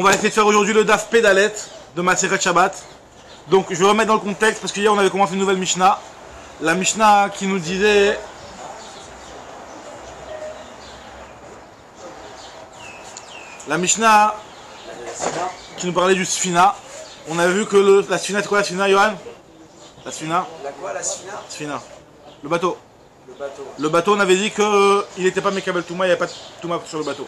On va essayer de faire aujourd'hui le Daf Pédalet de Maseret Shabbat. Donc je vais remettre dans le contexte parce qu'hier on avait commencé une nouvelle Mishnah. La Mishnah qui nous disait... La Mishnah qui nous parlait du Sfina. On avait vu que la Sfina, c'est quoi la Sfina, Yohan? La Sfina? La quoi, la Sfina? Sfina. Le bateau. Le bateau. Le bateau, on avait dit qu'il n'était pas Mekabel Touma, il n'y avait pas de Touma sur le bateau.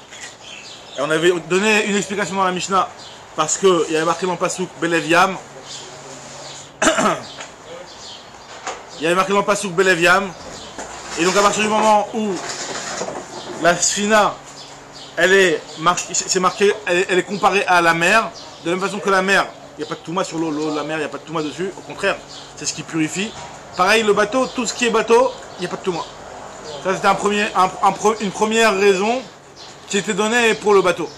Et on avait donné une explication dans la Mishnah parce qu'il y avait marqué dans le Passouk Belev Yam. Il y avait marqué dans le Passouk Belev Yam. Et donc à partir du moment où la Sfina, elle est comparée à la mer, de la même façon que la mer, il n'y a pas de Touma sur l'eau, la mer, il n'y a pas de Touma dessus, au contraire, c'est ce qui purifie. Pareil, le bateau, tout ce qui est bateau, il n'y a pas de Touma. Ça c'était une première raison qui était donnée pour le bateau.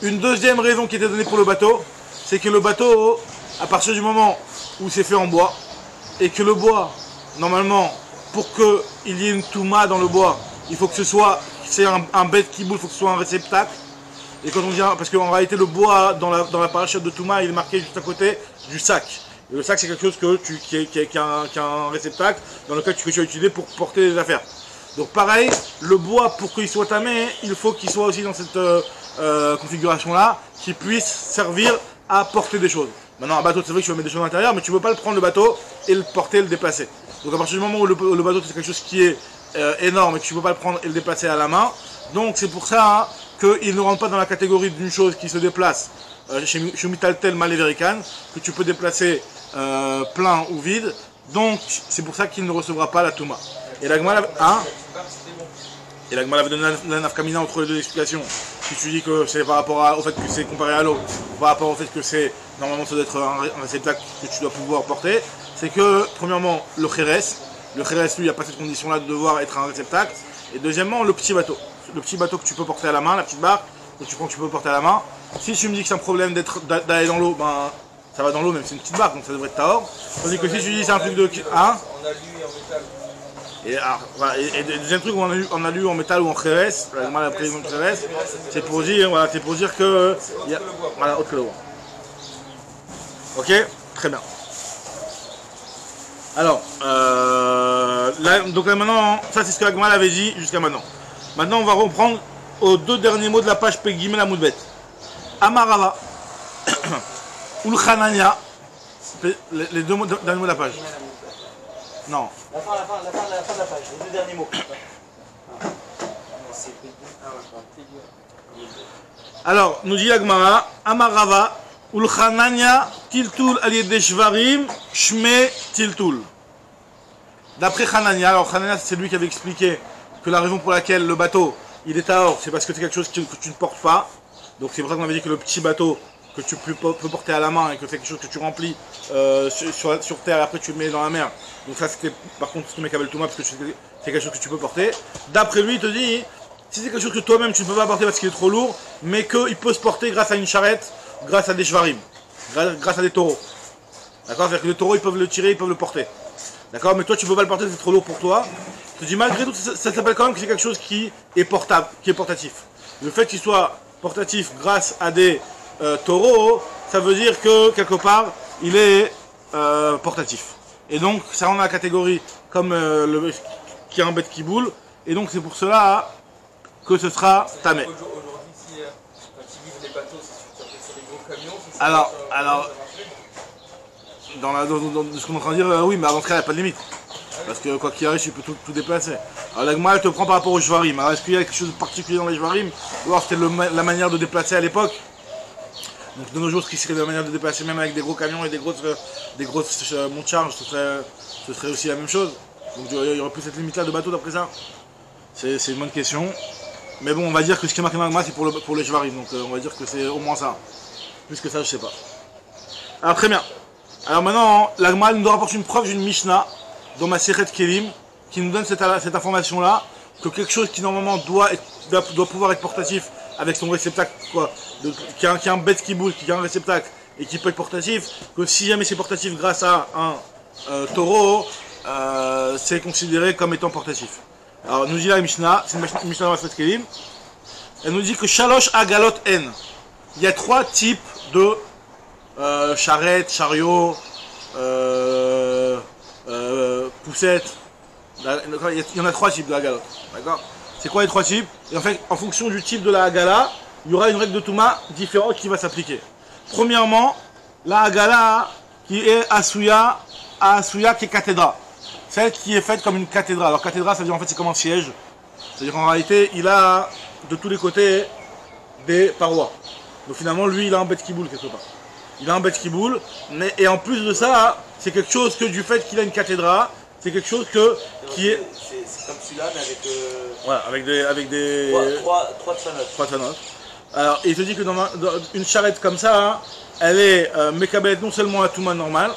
Une deuxième raison qui était donnée pour le bateau, c'est que le bateau, à partir du moment où c'est fait en bois, et que le bois, normalement, pour qu'il y ait une Touma dans le bois, il faut que ce soit, c'est un bête qui boule, il faut que ce soit un réceptacle. Et quand on dit, parce qu'en réalité le bois dans la parachute de Touma, il est marqué juste à côté du sac. Et le sac c'est quelque chose qui a un réceptacle dans lequel tu vas utiliser pour porter des affaires. Donc pareil, le bois pour qu'il soit tamé, il faut qu'il soit aussi dans cette configuration là, qui puisse servir à porter des choses. Maintenant un bateau c'est vrai que tu vas mettre des choses à l'intérieur, mais tu ne peux pas le prendre le bateau et le porter et le déplacer. Donc à partir du moment où le bateau c'est quelque chose qui est énorme et que tu ne peux pas le prendre et le déplacer à la main, donc c'est pour ça qu'il ne rentre pas dans la catégorie d'une chose qui se déplace chez Mitaltel Maléverican, que tu peux déplacer plein ou vide, donc c'est pour ça qu'il ne recevra pas la Touma. Et la Gemara avait donné la nafkamina entre les deux explications. Si tu dis que c'est par rapport au fait que c'est comparé à l'eau, par rapport au fait que c'est normalement ça doit être un réceptacle que tu dois pouvoir porter, c'est que premièrement le Kheres lui il n'y a pas cette condition là de devoir être un réceptacle, et deuxièmement le petit bateau que tu peux porter à la main, la petite barque que tu peux porter à la main. Si tu me dis que c'est un problème d'aller dans l'eau, ben ça va dans l'eau, même si c'est une petite barque, donc ça devrait être Tahor. Tandis que si tu dis c'est un truc de... Hein, on a lu en métal. Et le deuxième truc on a lu en métal ou en Kheres, c'est pour dire, voilà, c'est pour dire que... Voilà, autre que le bois. Ok, très bien. Alors, là, donc là maintenant, ça c'est ce que Agmal avait dit jusqu'à maintenant. Maintenant on va reprendre aux deux derniers mots de la page Pegimel Amoudbet. Amarava, Ulchanania, les deux derniers mots de la page. Non. La fin de la page, les deux derniers mots. Alors, nous dit Agmara, Amarava, Ulchanania, Tiltul Aliedeshvarim, Shme Tiltul. D'après Hanania, alors Hanania c'est lui qui avait expliqué que la raison pour laquelle le bateau il est Tahor, c'est parce que c'est quelque chose que tu ne portes pas. Donc c'est pour ça qu'on avait dit que le petit bateau que tu peux porter à la main et que c'est quelque chose que tu remplis sur terre et après tu le mets dans la mer. Donc ça c'était par contre ce que Mekabel Touma parce que c'est quelque chose que tu peux porter. D'après lui il te dit, si c'est quelque chose que toi-même tu ne peux pas porter parce qu'il est trop lourd, mais qu'il peut se porter grâce à une charrette, grâce à des shvarim, grâce à des taureaux. D'accord? C'est-à-dire que les taureaux ils peuvent le tirer, ils peuvent le porter. D'accord? Mais toi tu ne peux pas le porter, c'est trop lourd pour toi. Je te dis malgré tout ça s'appelle quand même que c'est quelque chose qui est portable, qui est portatif. Le fait qu'il soit portatif grâce à des taureaux, ça veut dire que quelque part il est portatif. Et donc ça rentre dans la catégorie comme qui est un bête qui boule. Et donc c'est pour cela que ce sera tamé. Aujourd'hui, si quand ils livrent les bateaux, c'est sur des gros camions. Alors dans ce qu'on est en train de dire, oui, mais dans ce cas il n'y a pas de limite. Parce que quoi qu'il arrive, tu peux tout déplacer. Alors la Gemara elle te prend par rapport aux Shvarim. Alors est-ce qu'il y a quelque chose de particulier dans les Shvarim? Ou alors c'était la manière de déplacer à l'époque? Donc de nos jours, ce qui serait la manière de déplacer même avec des gros camions et des grosses montes charge, ce serait aussi la même chose. Donc il y aurait plus cette limite là de bateau d'après ça. C'est une bonne question. Mais bon, on va dire que ce qui est marqué dans la Gemara c'est pour les Shvarim. Donc on va dire que c'est au moins ça. Plus que ça, je sais pas. Alors très bien. Alors maintenant, la Gemara nous rapporte une preuve d'une Mishnah dans ma Maseret Kelim, qui nous donne cette information-là, que quelque chose qui normalement doit pouvoir être portatif avec son réceptacle, qui a un bête qui bouge, qui a un réceptacle et qui peut être portatif, que si jamais c'est portatif grâce à un taureau, c'est considéré comme étant portatif. Alors nous dit la Mishnah, c'est une Mishnah dans Maseret Kelim, elle nous dit que Shalosh Agalot N. il y a 3 types de charrettes, chariots, poussettes. Il y en a 3 types de la galotte. D'accord? C'est quoi les 3 types? Et en fait, en fonction du type de la hagala, il y aura une règle de Touma différente qui va s'appliquer. Premièrement, la hagala qui est Asuya qui est cathédrale. Celle qui est faite comme une cathédrale. Alors cathédrale, ça veut dire en fait c'est comme un siège. C'est-à-dire qu'en réalité, il a de tous les côtés des parois. Donc finalement, lui, il a un bet kiboul quelque part. Il a un bet kiboul, et en plus de ça, c'est quelque chose que du fait qu'il a une cathédrale, c'est quelque chose qui est... C'est comme celui-là, mais avec... Voilà, avec des... 3 tsanotes. 3 tsanotes. Alors, il te dit que dans une charrette comme ça, hein, elle est mekabelet non seulement la touma normale,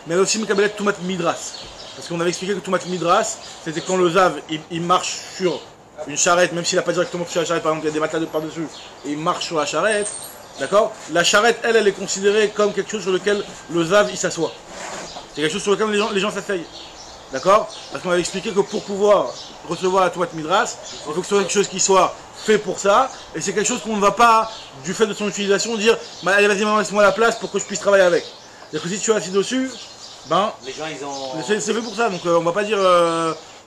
mais elle est aussi mekabelet toumat midras. Parce qu'on avait expliqué que toumat midras, c'était quand le zav, il marche sur une charrette, même s'il n'a pas directement touché la charrette, par exemple, il y a des matelas de par-dessus, et il marche sur la charrette, d'accord? La charrette, elle est considérée comme quelque chose sur lequel le zav, il s'assoit. C'est quelque chose sur lequel les gens s'asseyent. D'accord? Parce qu'on avait expliqué que pour pouvoir recevoir la toumat midras, il faut que ce soit quelque chose qui soit fait pour ça, et c'est quelque chose qu'on ne va pas, du fait de son utilisation, dire bah, allez, vas-y, maintenant laisse-moi la place pour que je puisse travailler avec. C'est-à-dire que si tu es assis dessus, ben, les gens, ils ont... c'est fait pour ça, donc on va pas dire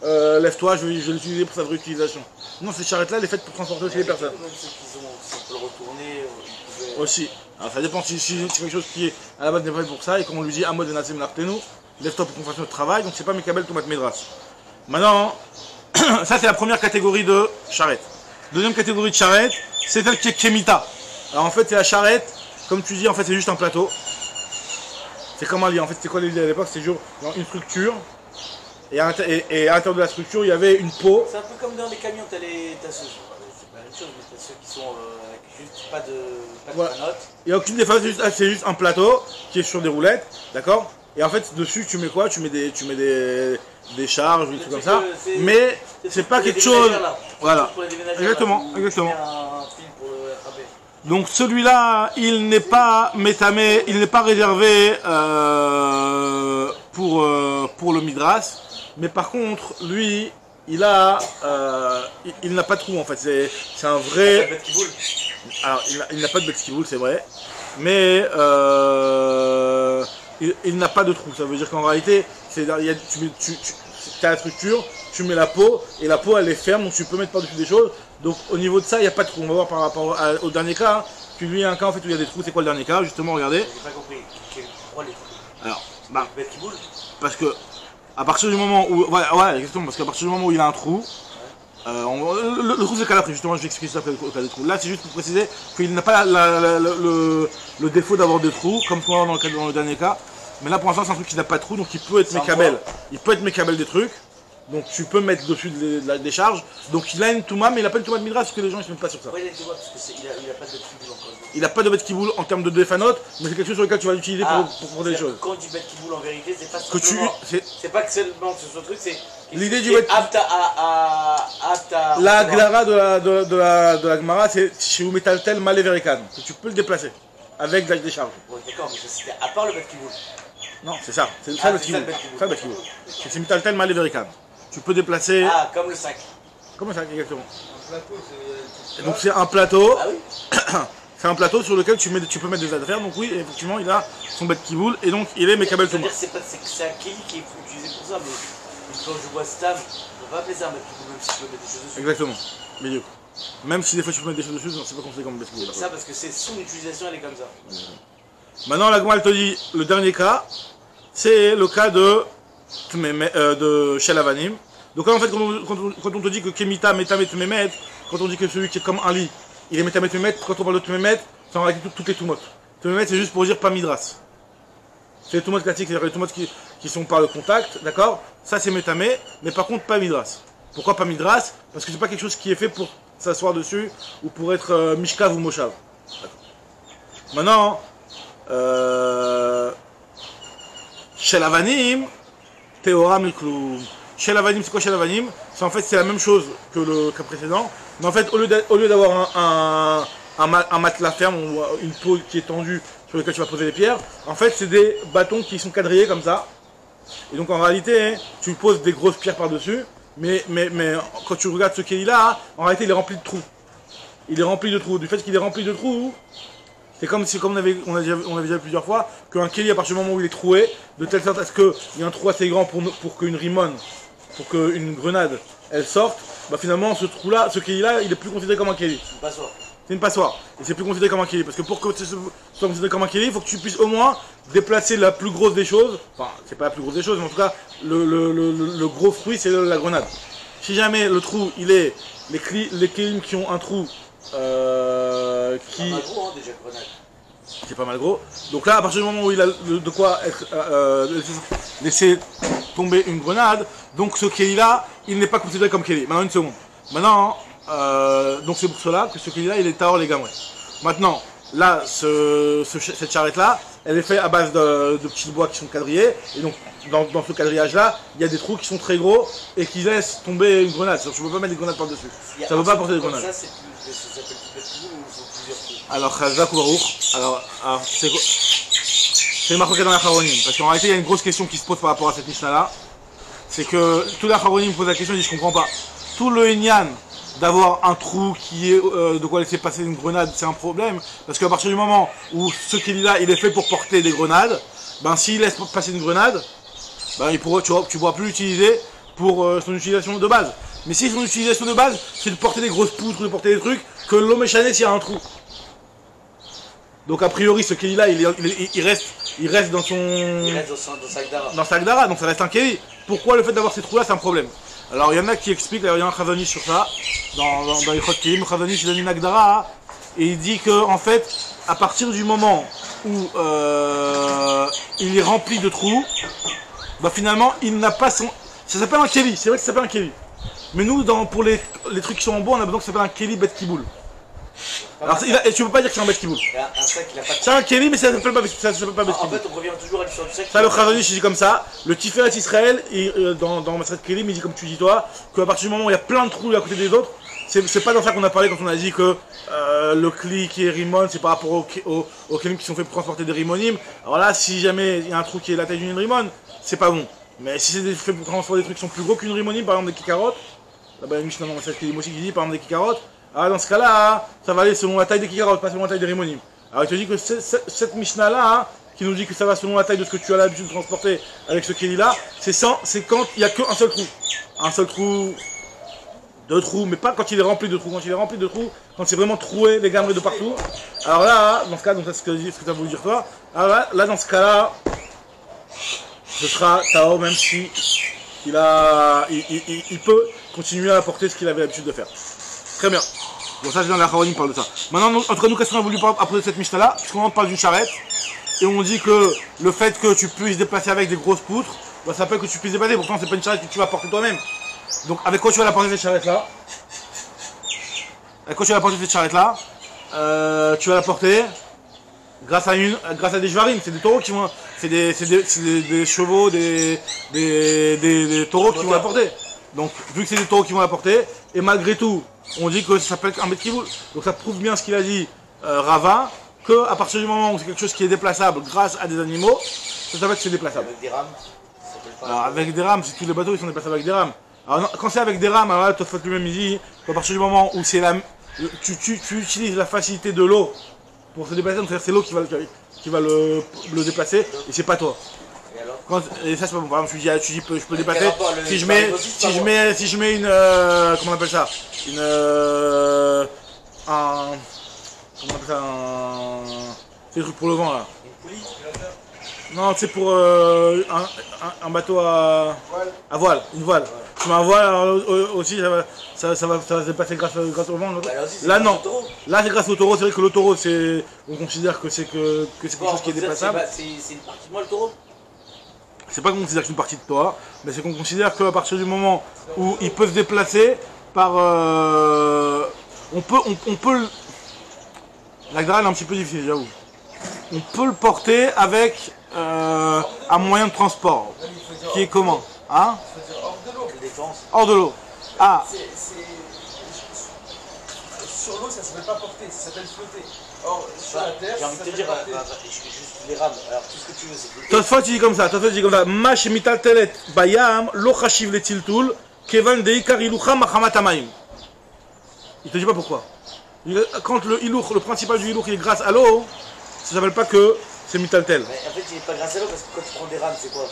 lève-toi, je vais l'utiliser pour sa vraie utilisation. Non, cette charrette-là, elle est faite pour transporter aussi les personnes. Même ceux qui ont, si on peut le retourner, ils pouvaient... Aussi. Alors ça dépend si c'est quelque chose qui est à la base n'est pas fait pour ça, et qu'on lui dit Amod Enasim Lartenu, lève-toi pour qu'on fasse notre travail, donc c'est pas Mekabel Toumat Medras. Maintenant, ça c'est la première catégorie de charrette. Deuxième catégorie de charrette, c'est celle qui est Kemita. Alors en fait, c'est la charrette, comme tu dis, en fait, c'est juste un plateau. C'est comme un lit. En fait, c'était quoi l'idée à l'époque? C'était genre une structure. Et à l'intérieur de la structure, il y avait une peau. C'est un peu comme dans les camions, t'as ceux, c'est pas la même chose, mais t'as ceux qui sont avec juste pas de Voilà. notes. Il n'y a aucune des phases, c'est juste un plateau qui est sur des roulettes, d'accord? Et en fait, dessus, tu mets quoi? Tu mets des charges, des trucs comme ça. Mais c'est pas quelque chose. Voilà. Exactement, exactement. Donc celui-là, il n'est pas métamé, il n'est pas réservé pour le midras, mais par contre, lui, il n'a pas de trou en fait. C'est un vrai. Alors, il n'a pas de bet kiboul, c'est vrai, mais il n'a pas de trou. Ça veut dire qu'en réalité, tu as la structure, tu mets la peau, et la peau elle est ferme, donc tu peux mettre par-dessus des choses. Donc au niveau de ça, il n'y a pas de trou. On va voir par rapport au dernier cas. Puis lui, il y a un cas en fait où il y a des trous. C'est quoi le dernier cas? Justement, regardez. J'ai pas compris. Pourquoi les trous? Alors, bah, Bet kiboul? parce que à partir du moment où, ouais, exactement, parce qu'à partir du moment où il y a un trou, le trou c'est le cas d'après. Justement, je vais expliquer ça au cas des trous. Là, c'est juste pour préciser qu'il n'a pas le défaut d'avoir des trous, comme ce qu'on va voir dans le dernier cas. Mais là, pour l'instant, c'est un truc qui n'a pas de trou, donc il peut être mécabel. Il peut être mécabel des trucs. Donc tu peux mettre dessus des charges. Donc il a une touma, mais il n'a pas une touma de midras parce que les gens ne se mettent pas sur ça. Pourquoi il a une touma? Parce qu'il n'a pas de bet kiboul encore. Il n'a pas de bet kiboul en termes de défanote, mais c'est quelque chose sur lequel tu vas l'utiliser pour produire des choses. Quand on dit bet kiboul en vérité, c'est pas Que simplement... C'est pas que seulement ce truc, c'est... L'idée du bet kiboul... La glara de la Gemara, c'est chez Umetaltel Maleverikan, que tu peux le déplacer avec des charges. Ouais, d'accord, mais ça c'était à part le bet kiboul. Non, c'est ça, c'est ça le bet kiboul. C'est ça le bet kiboul. C'est Umetaltel Maleverikan. Tu peux déplacer. Ah, comme le sac. Comme ça, exactement. Et donc c'est un plateau. Ah oui. C'est un plateau sur lequel tu peux mettre des affaires. Donc oui, effectivement, il a son bet kiboul et donc il est Mekabel Touma. C'est un keli qui est utilisé pour ça, mais quand je vois Stam, on va appeler ça un bet kiboul, même si tu peux mettre des choses dessus. Exactement. Milieu. Même si des fois tu peux mettre des choses dessus, c'est pas considéré comme bet kiboul. C'est ça parce que c'est son utilisation, elle est comme ça. Maintenant, la Gemara elle te dit le dernier cas, c'est le cas de Shel Avanim. Donc là, en fait, quand on te dit que Kemita, Metamet, Memet, quand on dit que celui qui est comme un lit, il est Metamet, Memet, quand on parle de Memet, c'est en réalité toutes les Tumot. Memet, c'est juste pour dire pas Midras. C'est les Tumot classiques, c'est-à-dire les Tumot qui sont par le contact, d'accord? Ça, c'est Metamet, mais par contre, pas Midras. Pourquoi pas Midras? Parce que c'est pas quelque chose qui est fait pour s'asseoir dessus ou pour être Mishkav ou Moshav. Maintenant, Shel Avanim, Théoram Klum. Chez l'avanim, c'est quoi chez l'avanim? C'est en fait c'est la même chose que le cas précédent, mais en fait au lieu d'avoir un matelas ferme ou une peau qui est tendue sur lequel tu vas poser les pierres, en fait c'est des bâtons qui sont quadrillés comme ça. Et donc en réalité, tu poses des grosses pierres par-dessus, mais quand tu regardes ce qu'il a là, en réalité il est rempli de trous. Il est rempli de trous. Du fait qu'il est rempli de trous, C'est comme si, comme on avait déjà vu plusieurs fois, qu'un Keli, à partir du moment où il est troué, de telle sorte à ce qu'il y ait un trou assez grand pour qu'une rimone, pour qu'une grenade, elle sorte, bah finalement ce trou-là, ce Keli-là, il est plus considéré comme un Keli. C'est une passoire. C'est une passoire. Et c'est plus considéré comme un Keli. Parce que pour que ce soit considéré comme un Keli, il faut que tu puisses au moins déplacer la plus grosse des choses. Enfin, c'est pas la plus grosse des choses, mais en tout cas, le gros fruit, c'est la grenade. Si jamais le trou, il est les Kelim qui ont un trou qui... C'est pas mal gros, hein, déjà, grenade. C'est pas mal gros. Donc là, à partir du moment où il a de quoi laisser tomber une grenade, donc ce Keli-là, il n'est pas considéré comme Keli. Maintenant, une seconde. Maintenant, donc c'est pour cela que ce Keli-là, il est Tahor les gamouets. Maintenant, là, cette charrette-là, elle est faite à base de petits bois qui sont quadrillés. Et donc, dans ce quadrillage-là, il y a des trous qui sont très gros et qui laissent tomber une grenade. Je ne peux pas mettre des grenades par-dessus. Ça ne veut pas porter des grenades. Ça, ça s'appelle plus petit ou sont plusieurs trous? Alors, Chazak ou Baruch, alors c'est marqué dans la Charonim. Parce qu'en réalité, il y a une grosse question qui se pose par rapport à cette Mishnah-là. C'est que tous les Charonim posent la question et disent je comprends pas. Tout le Inyan d'avoir un trou qui est de quoi laisser passer une grenade, c'est un problème. Parce qu'à partir du moment où ce Keli-là, il est fait pour porter des grenades, ben s'il laisse passer une grenade, ben tu pourras plus l'utiliser pour son utilisation de base. Mais si son utilisation de base, c'est de porter des grosses poutres, de porter des trucs, que l'homme échané s'il y a un trou. Donc a priori ce Keli-là, il reste dans son... Il reste dans sa Agdara. Dans sa Agdara, donc ça reste un Keli. Pourquoi le fait d'avoir ces trous-là, c'est un problème? Alors il y en a qui expliquent, il y a un Chazanish sur ça, dans les Chod Kelim, le Chazanish il donne une Agdara, et il dit que en fait, à partir du moment où il est rempli de trous, bah finalement il n'a pas son... Ça s'appelle un Keli, c'est vrai que ça s'appelle un Keli. Mais nous, pour les trucs qui sont en bois, on a besoin que ça s'appelle un Keli Bet Kiboul. Alors tu peux pas dire que c'est un Bet Kiboul. Un sac, il a pas de... C'est un Keli, mais ça s'appelle pas Bet En Kiboul. fait, on revient toujours à l'histoire du sac. Ça, le Chazanish, il dit comme ça. Le Tiferet Israël, dans Maseret Kelim, il dit comme tu dis toi, qu'à partir du moment où il y a plein de trous à côté des autres, c'est pas dans ça qu'on a parlé quand on a dit que le Kli qui est Rimon, c'est par rapport aux Kelim qui sont faits pour transporter des Rimonim. Alors là, si jamais il y a un trou qui est la taille d'une Rimon, c'est pas bon. Mais si c'est fait pour transporter des trucs qui sont plus gros qu'une Rimonim, par exemple des Kikarotes, là-bas il y a une Mishnah dans Maseret Kelim aussi qui dit par exemple des Kikarotes, alors dans ce cas-là, ça va aller selon la taille des Kikarotes, pas selon la taille des Rimonim. Alors il te dit que cette Mishnah-là, qui nous dit que ça va selon la taille de ce que tu as l'habitude de transporter avec ce Keli-là, c'est quand il n'y a qu'un seul trou. Un seul trou, deux trous, mais pas quand il est rempli de trous. Quand il est rempli de trous, quand c'est vraiment troué, les gammes de partout. Alors là, dans ce cas, donc c'est ce que tu as voulu dire toi. Alors là, dans ce cas-là, ce sera Tao, même si il peut continuer à apporter ce qu'il avait l'habitude de faire. Très bien. Bon, ça, c'est dans la Charonim parle de ça. Maintenant, en tout cas, nous, qu'est-ce qu'on a voulu apporter de cette Mishnah-là? Puisqu'on parle d'une charrette. Et on dit que le fait que tu puisses déplacer avec des grosses poutres, bah, ça fait que tu puisses déplacer, pourtant c'est pas une charrette que tu vas porter toi-même. Donc avec quoi tu vas la porter cette charrette-là? Avec quoi tu vas la porter cette charrette-là? Tu vas la porter grâce à des jvarim, c'est des taureaux qui vont... C'est des chevaux, des taureaux qui vont la porter. Donc vu que c'est des taureaux qui vont la porter, et malgré tout, on dit que ça s'appelle un Bet Kiboul. Donc ça prouve bien ce qu'il a dit Rava, qu'à partir du moment où c'est quelque chose qui est déplaçable grâce à des animaux, ça s'appelle que c'est déplaçable. Avec des rames, ça s'appelle pas... Alors avec des rames, c'est tous les bateaux ils sont déplaçables avec des rames. Alors non, quand c'est avec des rames, alors là, Tosfot lui-même il dit qu'à partir du moment où c'est tu utilises la facilité de l'eau pour se déplacer, donc c'est-à-dire c'est l'eau qui va le déplacer, et c'est pas toi. Et alors? Et ça c'est pas bon. Par exemple, je peux déplacer si je mets une comment on appelle ça, comment on appelle ça, c'est le truc pour le vent là. Une poulie? Non, c'est pour un bateau à voile, une voile. Ouais. Tu mets un voile, alors, aussi ça va se dépasser grâce au vent. Bah, là non, là c'est grâce au taureau. C'est vrai que le taureau, on considère que c'est quelque chose qui est déplaçable. C'est une partie de moi le taureau? C'est pas qu'on considère que c'est une partie de toi, mais c'est qu'on considère qu'à partir du moment où il peut se déplacer par... on peut l'Agdara est un petit peu difficile, j'avoue. On peut le porter avec un moyen de transport, qui est comment? Hein? Hors de l'eau. Ah. Sur l'eau, ça ne s'appelle pas porter, ça s'appelle flotter. Or, sur la terre, j'ai envie de te dire, juste les rames, alors tout ce que tu veux, c'est flotter. Tosfot il dit comme ça, Mash mitatelet bayam lo chashiv letiltul kevan deikar ilucha machamat hamayim. Il te dit pas pourquoi. Quand le hilour, le principal du hilour, il est grâce à l'eau, ça s'appelle pas que c'est mitaltel. Mais en fait, il n'est pas grâce à l'eau parce que quand tu prends des rames, c'est quoi?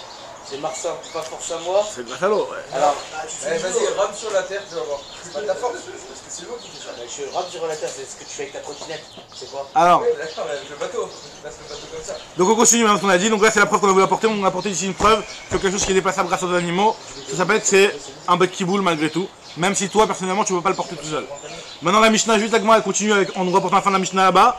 C'est Marsa, pas force à moi. C'est grâce à l'eau, ouais. Alors, vas-y, rame sur la terre, tu vas voir. C'est pas de la force, parce que c'est l'eau qui fait ça. je rame sur la terre, c'est ce que tu fais avec ta trottinette. C'est quoi? Alors, Oui, d'accord, mais avec le bateau. Là, c'est le bateau comme ça. donc on continue maintenant ce qu'on a dit. Donc là, c'est la preuve qu'on a voulu apporter. On a apporté ici une preuve que quelque chose qui est déplaçable grâce aux animaux, ça s'appelle que c'est un bec qui boule malgré tout. Même si toi, personnellement, tu ne peux pas le porter tout seul. Maintenant, la Mishnah, juste la elle continue avec, en nous rapportant la fin de la Mishnah là-bas.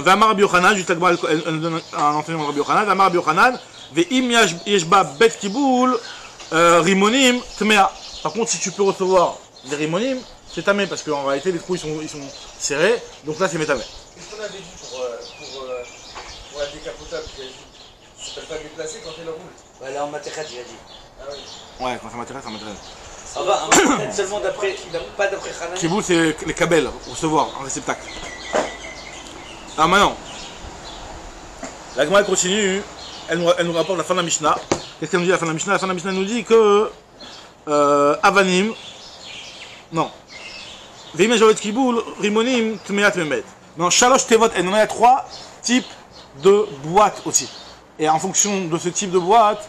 Vamar Rabbi Yochanan, juste la elle donne un enseignement de Rabbi Yochanan. Vamar Rabbi Yochanan, Ve'im yeshba bet kiboul, rimonim, tmea. Par contre, si tu peux recevoir des rimonim, c'est tamé, parce qu'en réalité, les trous ils sont serrés, donc là c'est métamé. Qu'est-ce qu'on avait dit pour la décapotable? Ça s'appelle pas déplacer quand elle roule. Bah, là, en matériel, il a dit. Ah oui. Ouais, quand ça m'intéresse, ça m'intéresse. Ah bah, seulement d'après, pas d'après Hanan. Kiboul, c'est les kabels, recevoir, un réceptacle. Alors maintenant, la Gemara continue, elle nous rapporte la fin de la Mishnah. Qu'est-ce qu'elle nous dit à la fin de la Mishnah? La fin de la Mishnah nous dit que Avanim, non. Veim Javet Kiboul, Rimonim, Tmeat Memet. Non, Shalosh Tevot, elle en a 3 types de boîtes aussi. Et en fonction de ce type de boîte,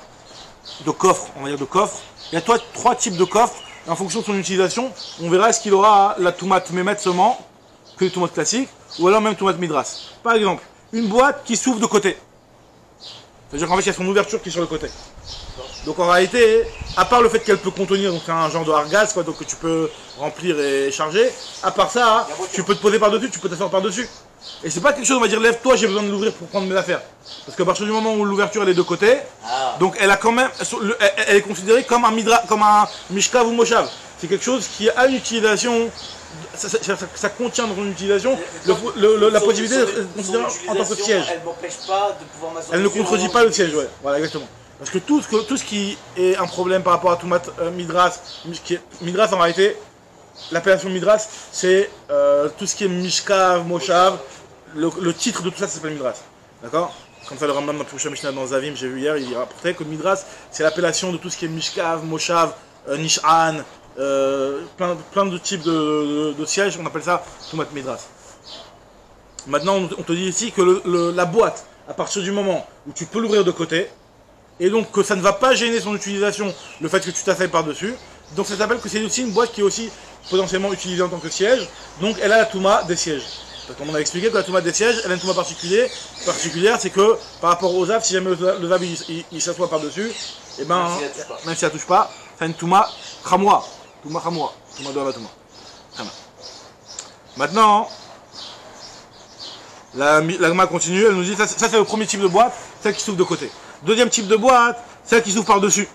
de coffre, on va dire de coffre, il y a 3 types de coffres. Et en fonction de son utilisation, on verra est-ce qu'il aura la Toumat Memet seulement que les Toumat classiques, ou alors même Toumat Midras. Par exemple, une boîte qui s'ouvre de côté. C'est-à-dire qu'en fait, il y a son ouverture qui est sur le côté. Donc en réalité, à part le fait qu'elle peut contenir, donc c'est un genre de argas, quoi, donc que tu peux remplir et charger, à part ça, tu peux te poser par-dessus, tu peux t'asseoir par-dessus. Et c'est pas quelque chose, on va dire, lève-toi, j'ai besoin de l'ouvrir pour prendre mes affaires. Parce qu'à partir du moment où l'ouverture elle est de côté, donc elle a quand même, elle est considérée comme un mishkav ou moshav. C'est quelque chose qui a une utilisation, ça contient dans son utilisation la possibilité d'être considéré en tant que siège. Elle m'empêche pas de pouvoir m'asseoir. Elle ne contredit pas le siège, ouais. Voilà, exactement. Parce que tout ce qui est un problème par rapport à Toumat Midras, Midras en réalité, l'appellation Midras, c'est tout ce qui est Mishkav, Moshav, le titre de tout ça, ça s'appelle Midras. D'accord? Comme ça, le Rambam dans Pirusha Mishnah dans Zavim, j'ai vu hier, il rapportait que Midras, c'est l'appellation de tout ce qui est Mishkav, Moshav, Nishan, plein de types de sièges, on appelle ça Toumat Midras. Maintenant, on te dit ici que la boîte, à partir du moment où tu peux l'ouvrir de côté, et donc que ça ne va pas gêner son utilisation, le fait que tu t'asseyes par-dessus, donc ça s'appelle que c'est aussi une boîte qui est aussi potentiellement utilisée en tant que siège, donc elle a la Touma des sièges. Parce qu'on a expliqué que la Touma des sièges, elle a une Touma particulière, c'est que par rapport aux Zav, si jamais le Zav il s'assoit par-dessus, et ben, même si elle ne touche pas, c'est une Touma Khamwa, Touma de la Touma. Très bien. Maintenant, la Gemara continue, elle nous dit, ça c'est le premier type de boîte, celle qui s'ouvre de côté. Deuxième type de boîte, celle qui s'ouvre par-dessus,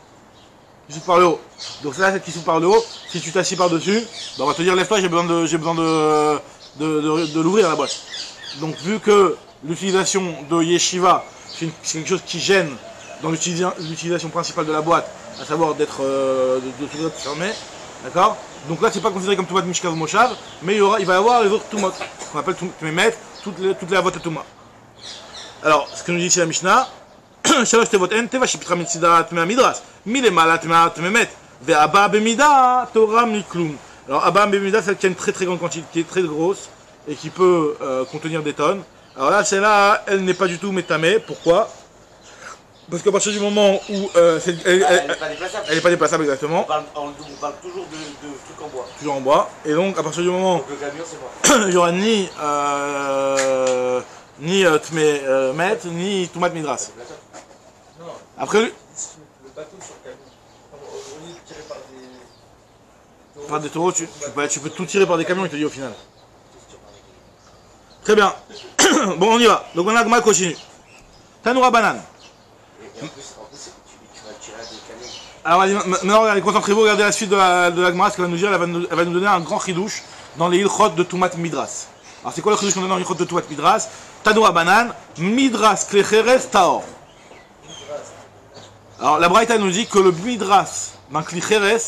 qui s'ouvre par le haut. Donc c'est là celle qui s'ouvre par le haut, si tu t'assis par-dessus, ben on va te dire lève-toi, j'ai besoin de l'ouvrir la boîte. Donc vu que l'utilisation de Yeshiva, c'est quelque chose qui gêne dans l'utilisation principale de la boîte, à savoir d'être de s'ouvrir, de fermer, d'accord? Donc là c'est pas considéré comme Toumat Mishkav Moshav, mais il va y avoir les autres Toumot, qu'on appelle Toumet, toutes les avot à Touma. Alors, ce que nous dit ici la Mishnah, Shalosh tevot en teva shipitra mitzida tmea midras, milemala tmea tmemet, ve'aba bemida Torah miklum. Alors, aba bemida, c'est celle qui a une très grande quantité, qui est très grosse, et qui peut contenir des tonnes. Alors là, celle-là, elle n'est pas du tout métamée. Pourquoi? Parce qu'à partir du moment où elle n'est pas déplaçable, exactement. On parle toujours de trucs en bois. Toujours en bois. Et donc, à partir du moment où le camion, c'est moi. il n'y aura ni Tmemet, ni Toumat Midras. Non. Après, Le bateau sur le camion. Au lieu de tirer par des taureaux, tu peux tout tirer par des camions, il te dit au final. Très bien. Bon, on y va. Donc, on a Gemara continue. Tanoura banane. Et en plus, tu vas tirer avec des camions. Alors, maintenant, regardez, concentrez-vous, regardez la suite de la Gemara, ce qu'elle va nous dire. Elle va nous donner un grand chidouche dans les ilchot de Toumat Midras. Alors, c'est quoi le chidouche qu'on donne dans les ilchot de Toumat Midras? Tanoura banane, Midras klecheres taor. Alors, la Braïta nous dit que le Midras d'un klicheres,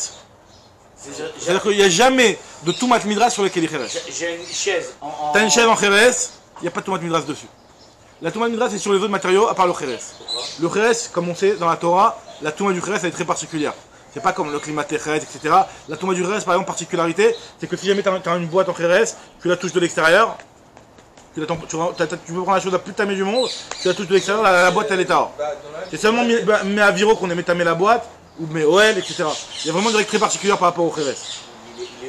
c'est-à-dire qu'il n'y a jamais de Toumat Midras sur le klicheres. J'ai une chaise en. T'as une chaise en cheres, il n'y a pas de Toumat Midras dessus. La Touma Midras est sur les autres matériaux à part le Kheres. Le Kheres, comme on sait dans la Torah, la Touma du Kheres elle est très particulière. C'est pas comme le climat Kheres, etc. La touma du Kheres, par exemple, particularité, c'est que si jamais tu as une boîte en Kheres, tu la touches de l'extérieur, tu peux prendre la chose la plus tamée du monde, tu la touches de l'extérieur, la boîte elle est Tahor. C'est seulement mais à Viro qu'on aimait tamer la boîte, ou mais OL, etc. Il y a vraiment une règle très particulière par rapport au Kheres.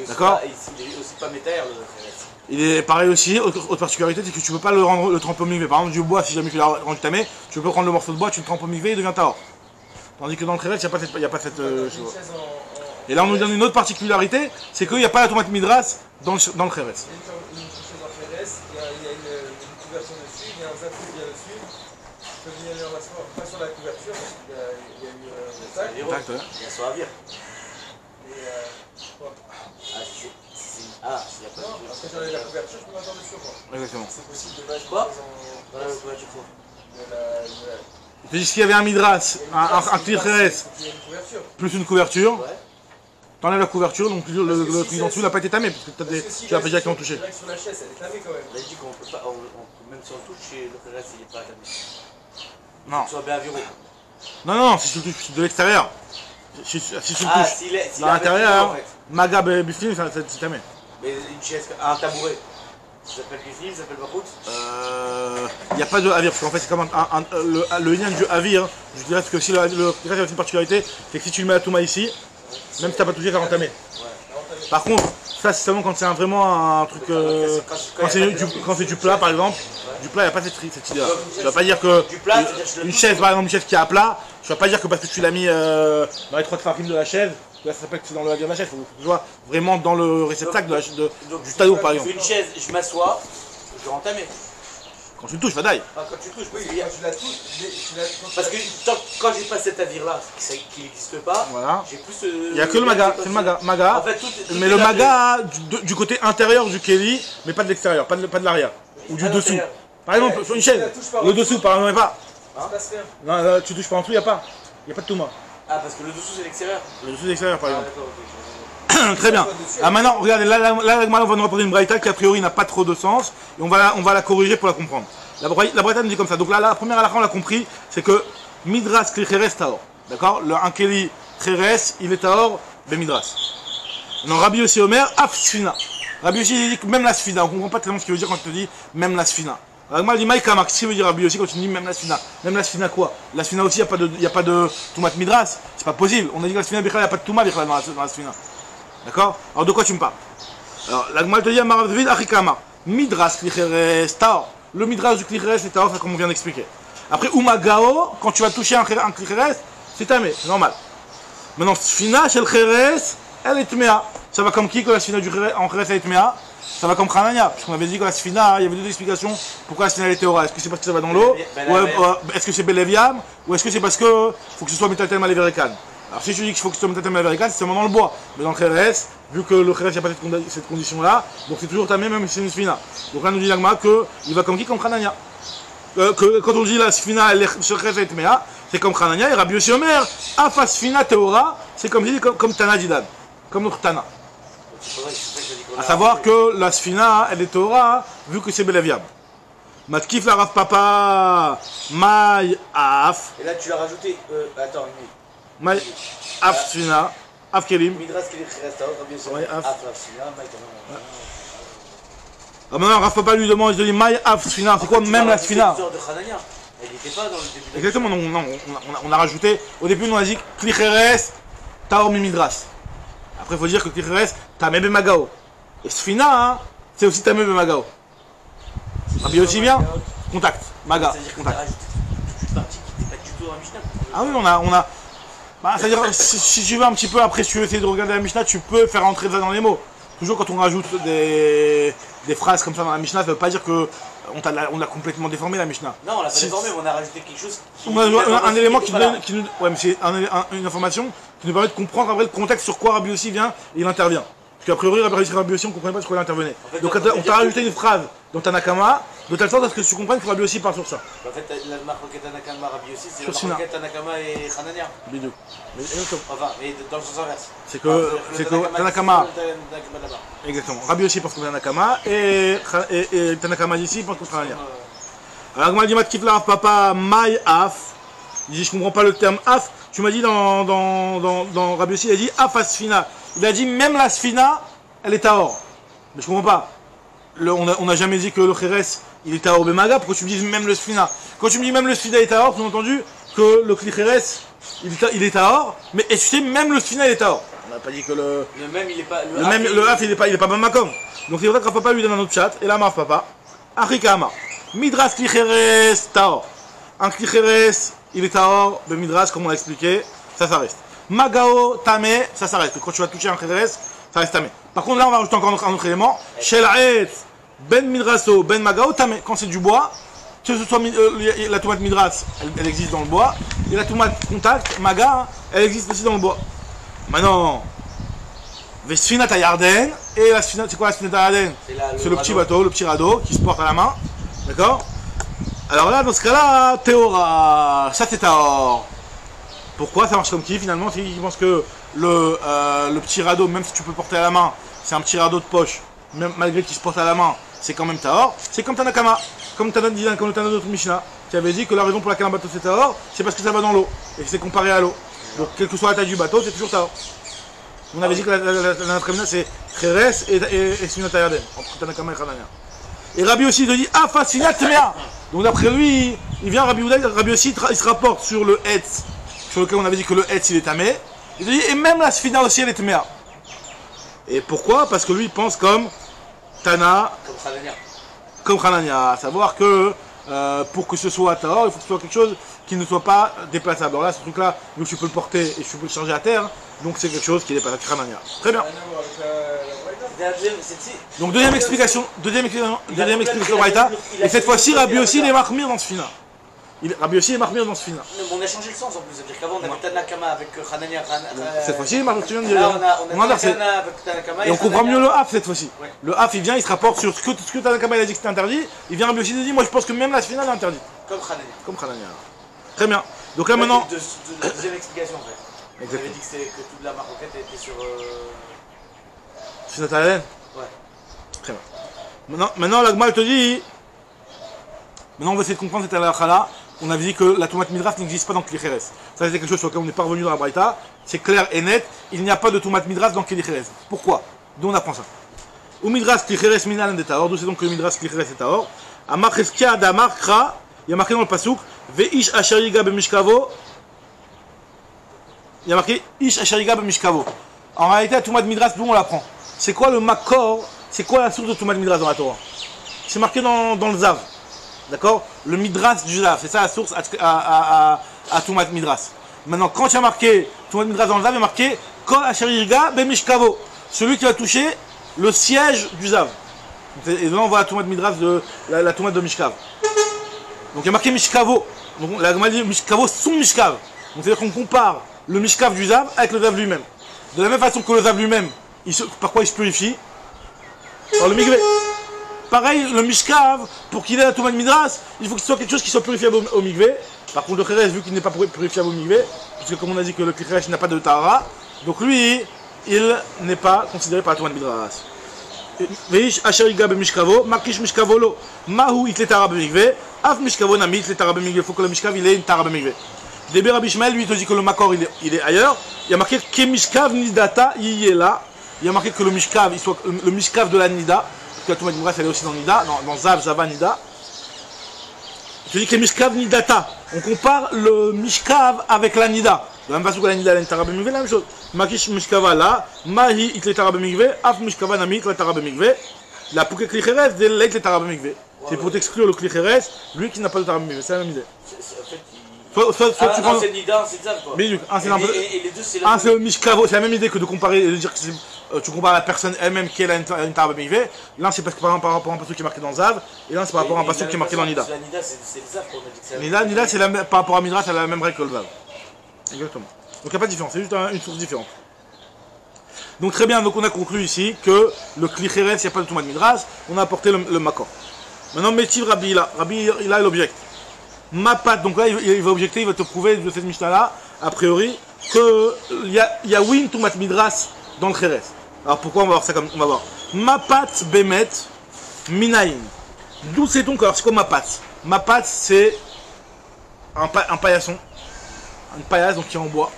D'accord. Il est aussi pas métaire le Kheres. Il est pareil aussi, autre particularité, c'est que tu peux pas le tremper au migvé. Par exemple, du bois, si jamais tu l'as rendu tamé, tu peux prendre le morceau de bois, tu le trempes au migvé, il devient Tahor. Tandis que dans le Kheres, il n'y a pas cette chose. Et là, on nous donne une autre particularité, c'est qu'il n'y a pas la tomate midras dans le Kheres. Il y a une chaise en Kheres, il y a une couverture dessus, il y a un zafu qui est dessus. Je peux venir m'asseoir, pas sur la couverture, parce qu'il y a eu le sac. Il y a son avire. Et quoi? S'il n'y a pas Non, parce que j'enlève la couverture, je peux m'attendre dessus, moi. Exactement. C'est possible de base. Quoi? De Voilà, couverture quoi? Je dis s'il y avait un midras, un Kheres, Il y a une couverture. plus une couverture, Ouais. t'enlèves la couverture, donc le truc en dessous n'a pas été tamé, parce que tu l'as pas directement touché. C'est vrai que sur la chaise, elle est tamée quand même. On a dit qu'on peut pas, même si on touche, le Kheres il est pas attaqué. Non. Que ce soit bien viré. Non, si tu le touches de l'extérieur. Si tu le Ah, touches s'il est dans l'intérieur, en fait. Maga Biflim, c'est tamé. Mais une chaise, un tabouret, ça s'appelle Biflim, ça s'appelle Bachout. Il n'y a pas de avir, parce qu'en fait c'est comme le lien du avir, je dirais que si le Kheres a une particularité, c'est que si tu le mets à Touma ici, même si tu n'as pas touché, ça va entamer. Par contre, ça c'est seulement quand c'est vraiment un truc. Quand c'est du plat par exemple, du plat il n'y a pas cette idée là. Tu vas pas dire que. Du plat, c'est-à-dire que je le Une touche. chaise par exemple, une chaise qui est à plat, tu vas pas dire que parce que tu l'as mis dans les trois farines de la chaise, là ça s'appelle que c'est dans le avir de la chaise. Il faut que tu sois vraiment dans le réceptacle du tadour par exemple. Une chaise, je m'assois, je vais entamer. Quand tu le touches, vadaï. Ah, quand tu touches, Oui, parce quand tu la touches, parce que quand j'ai pas cet avir-là, qui n'existe pas, Voilà. j'ai plus. Il n'y a que le maga, c'est le maga. En fait, tout Mais le maga du côté intérieur du Kelly, mais pas de l'extérieur, pas de l'arrière. Ou du À dessous. l'intérieur. Par exemple, sur une chaise, le dessous par exemple, il n'y a pas. il se passe rien. Non, là, tu touches pas en dessous, il n'y a pas. Il n'y a pas de Touma. Ah, parce que le dessous c'est l'extérieur. Le dessous de l'extérieur par Ah, exemple. d'accord, ok. Très bien. Ah, maintenant, regardez, là, on va nous rapporter une braïta qui a priori n'a pas trop de sens. Et on va la corriger pour la comprendre. La braïta nous dit comme ça. Donc là, la première halakha, on l'a compris, c'est que Midras Kli Kheres Tahor. D'accord. Un Keli Kheres, il est Tahor, ben Midras. Non, Rabbi Yossi Omer, Af Sfina. Rabbi Yossi il dit que même la Sfina, on comprend pas tellement ce qu'il veut dire quand il te dit même la Sfina. Ragmal dit Maïkamak, qu'est-ce qu'il veut dire Rabbi Yossi quand tu dis même la Sfina? Même la Sfina quoi? La Sfina aussi, il n'y a pas de Toumat Midras. C'est pas possible. On a dit que la Sfina, il n'y a pas de Touma dans la Sfina. D'accord? Alors de quoi tu me parles? Alors, l'Agmal te dit Amarav David Achikama. Midras Kli Kheres Tahor. Le Midras du Kli Kheres c'est Tahor, c'est comme on vient d'expliquer. Après, Umagao, quand tu vas toucher un Kli Kheres, c'est tamé, c'est normal. Maintenant, Sfina chez le Kheres, elle est Tmea. Ça va comme qui que la Sfina en Kheres elle est Tmea? Ça va comme Khanania, puisqu'on avait dit que la Sfina, il y avait deux explications pourquoi la Sfina elle est Théora. Est-ce que c'est parce que ça va dans l'eau? Est-ce que c'est Beleviam? Ou est-ce que c'est parce que faut que ce soit Metaltel Maleverikan? Alors si tu dis qu'il faut que ce soit Metaltel Maleverikan, c'est seulement dans le bois. Mais dans le Kheres, vu que le Kheres, il n'y a pas cette condition-là, donc c'est toujours tamé même si c'est une Sfina. Donc là, nous dit l'Agma qu'il va comme qui? Comme Khanania. Quand on dit la Sfina, elle est sur Kheres et Tmea, c'est comme Khanania, et Rabbi Yossi Omer, Afa Sfina Théora, c'est comme Tana Didan, comme notre Tana. À savoir que la Sfina, elle est Théora, vu que c'est Beleviam. Matkif la Rav Papa, Maï Af. Et là tu l'as rajouté, attends, Maï Af Sfina, Af Kelim. Midras Kli Kheres Tahor, bien sûr. Ouais, Af. Af Sfina, Maï Ah maintenant, Rav Papa lui demande, il lui dit Maï Af Sfina, c'est quoi même la Sfina? L'histoire de Khanania, elle n'était pas dans le début. Exactement, non, on a rajouté, au début on a dit Kli Kheres, Tahor Midras. Après il faut dire que Kli Kheres, Tamé Bemagao. Et Sfina, hein, c'est aussi Tamé Bemagao. Rabbi Yossi bien, contact, Maga, C'est-à-dire que tu as contact. rajouté toute une partie qui n'était pas du tout dans la Mishnah. Ah oui, on a. Bah, c'est-à-dire, si tu veux un petit peu, après, si tu veux essayer de regarder la Mishnah, tu peux faire rentrer ça dans les mots. Toujours quand on rajoute des phrases comme ça dans la Mishnah, ça veut pas dire que on l'a complètement déformé la Mishnah. Non, on l'a pas Si- déformé, mais on a rajouté quelque chose qui. On a un élément qui nous Voilà. donne. Ouais, mais c'est une information qui nous permet de comprendre après le contexte sur quoi Rabbi Yossi vient et il intervient. Parce qu'a priori, Rabbi Yossi, on ne comprenait pas sur quoi il intervenait. En fait, Donc, on on peut t'a dire rajouté que- une phrase dans Tanakama, de telle sorte à ce que tu comprennes que Rabbi Yossi parle sur ça. En fait, la marque Tanakama Rabbi aussi, c'est Sur la Sina. marque Tanakama et Khanania. Bidou. Mais exactement. Enfin, mais dans le sens inverse. C'est que Tanakama. Tanakama là-bas. Exactement. Rabbi Yossi pense qu'on est Tanakama et Tanakama d'ici pense qu'on est Hanania. Alors, Agma dit Matkif la Rav Papa, Maï Af. Il dit, je comprends pas le terme af. Tu m'as dit dans Rabbi Yossi, il a dit af asfina. Il a dit, même la sfina, elle est tahor. Mais je comprends pas. On n'a jamais dit que le Kheres, il est tahor bemaga. Pourquoi tu me dis même le sfina? Quand tu me dis même le sfina est tahor, tu as entendu que le Kheres, il est tahor. Mais est-ce que tu sais, même le sfina, il est tahor? On n'a pas dit que le même, il est pas. le af, il est pas bamakom. Donc c'est vrai que papa lui donne un autre chat. Et là, marf papa. Afrika Amar. Midras Kheres tahor. Un Kheres, il est tahor, de Midras, comme on l'a expliqué, ça reste. Magao, Tamé, ça reste. Quand tu vas toucher un Kheres, ça reste Tamé. Par contre, là, on va rajouter encore un autre élément. Shel'aet, Ben Midraso, Ben Magao, Tamé. Quand c'est du bois, que ce soit la tomate Midras, elle existe dans le bois. Et la tomate contact, Maga, elle existe aussi dans le bois. Maintenant, Vesfina Tayarden. Et la Sfina, c'est quoi la Sfina Tayarden? C'est le petit bateau, le petit radeau qui se porte à la main. D'accord? Alors là, dans ce cas-là, Théora, ça c'est Tahor. Pourquoi ça marche comme qui finalement? C'est qu'ils pensent que le petit radeau, même si tu peux porter à la main, c'est un petit radeau de poche, même malgré qu'il se porte à la main, c'est quand même Tahor. C'est comme Tanakama, comme le Tana de notre Mishnah, qui avait dit que la raison pour laquelle un bateau c'est Tahor, c'est parce que ça va dans l'eau, et que c'est comparé à l'eau. Donc quelle que soit la taille du bateau, c'est toujours Tahor. On avait dit que la Mishnah c'est Kheres et Sfina Tayarden, entre Tanakama et Hanania. Et Rabbi aussi te dit ah fascinat Tmea. Donc d'après lui, il vient Rabbi aussi il se rapporte sur le Hetz, sur lequel on avait dit que le Hetz il est tamé. Il te dit et même la Sfina aussi elle est Tmea. Et pourquoi? Parce que lui il pense comme Tana, comme Hanania, à savoir que pour que ce soit Tahor, il faut que ce soit quelque chose qui ne soit pas déplaçable. Alors là, ce truc là, vu que tu peux le porter et tu peux le charger à terre, donc c'est quelque chose qui est déplaçable. Hanania. Très bien. Donc deuxième explication Braïta. Et cette fois-ci, Rabbi aussi il est marmir dans ce final. Rabbi aussi est marmir dans ce final. On a changé le sens en plus, c'est-à-dire qu'avant on avait Tanakama avec Hanania. Cette fois-ci, il est marmir, tu viens de dire. Là on a Tanakama avec Tanakama. Et on comprend mieux le haf cette fois-ci. Le haf il vient, il se rapporte sur ce que Tanakama il a dit que c'était interdit. Il vient Rabbi aussi il dit moi je pense que même la finale est interdite. Comme Hanania. Très bien. Donc là maintenant. Deuxième explication en fait. Vous avez dit que toute la maroquette était sur. Sfina Tayarden? Ouais. Très bien. Maintenant l'Agma te dit. Maintenant on va essayer de comprendre cette halakha-là. On avait dit que la tomate midras n'existe pas dans Kli Kheres. Ça c'est quelque chose sur lequel on n'est pas revenu dans la Braïta. C'est clair et net. Il n'y a pas de tomate midras dans Kli Kheres. Pourquoi? D'où on apprend ça? Ou midras Kli Kheres minal de Tahor. D'où c'est donc que le midras Kli Kheres est Tahor. Amar Cheskia Damar Kra. Il y a marqué dans le pasuk. Veish Ashariga b'mishkavo. Il y a marqué Ish Ashariga b'mishkavo. En réalité, la tomate midras, d'où on l'apprend? C'est quoi le makor? C'est quoi la source de Tumat Midras dans la Torah? C'est marqué dans le Zav. D'accord? Le Midras du Zav. C'est ça la source à Tumat Midras. Maintenant, quand il y a marqué Tumat Midras dans le Zav, il y a marqué Kol Asherirga Bemishkavo. Celui qui va toucher le siège du Zav. Et là, on voit la Tumat Midras la Tumat de Mishkav. Donc il y a marqué Mishkavo. Donc la Gemara dit Mishkavo sous Mishkav. Donc c'est-à-dire qu'on compare le Mishkav du Zav avec le Zav lui-même. De la même façon que le Zav lui-même, par quoi il se purifie? Par le migvé. Pareil, le mishkav, pour qu'il ait la tomate midras, il faut que ce soit quelque chose qui soit purifiable au migvé. Par contre, le kheres, vu qu'il n'est pas purifiable au migvé, puisque comme on a dit que le kheres n'a pas de tahara, donc lui, il n'est pas considéré par la tomate midras. Veish asheriga b'mishkavo, makish mishkavolo, mahu it le tahara b'migvé, af mishkavo nami it le tahara b'migvé. Il faut que le mishkav il ait une tahara b'migvé. Débé Rabbi Ishmael, lui, il te dit que le makor il est ailleurs. Il y a marqué que mishkav nidata yiyela. Il y a marqué que le mishkav, il soit le mishkav de la nida, parce que la tomate midras elle est aussi dans nida, dans zav, zava, nida. Il te dit que mishkav nidata. On compare le mishkav avec la nida. De la même façon que la nida elle a une tahara b'migvé, la même chose. Makish mishkava là, mahi it le tahara b'migvé, af mishkava nami it le tahara b'migvé. La pouke kli kheres, de l'ait le tahara b'migvé. C'est pour t'exclure le kli kheres, lui qui n'a pas de tahara b'migvé. C'est la même idée. Soit tu prends. C'est Nida, c'est Zav quoi. Mais un c'est et les deux c'est la c'est le mishkavo, c'est la même idée que de comparer, de dire que tu compares la personne elle-même qui a une tahara b'migvé. L'un c'est parce que par rapport à un pasuk qui est marqué dans Zav, et l'un c'est par rapport à un pasuk qui est marqué dans Nida. La Nida c'est le Zav qu'on a dit que c'est. Nida c'est par rapport à Midras, elle a la même règle que le Zav. Exactement. Donc il n'y a pas de différence, c'est juste une source différente. Donc très bien, donc on a conclu ici que le Kli Kheres, il n'y a pas de Tumat Midras, on a apporté le makor. Maintenant Métiv Rabbi Hila il objecte. Mapat, donc là il va objecter, il va te prouver de cette Mishnah là, a priori, qu'il y a win Tumat Midras dans le Kheres. Alors pourquoi on va voir ça comme on va voir. Mapat Bemet Minaïn. D'où c'est donc, alors c'est quoi Mapat? Mapat c'est un paillasson une paillasse, donc qui est en bois.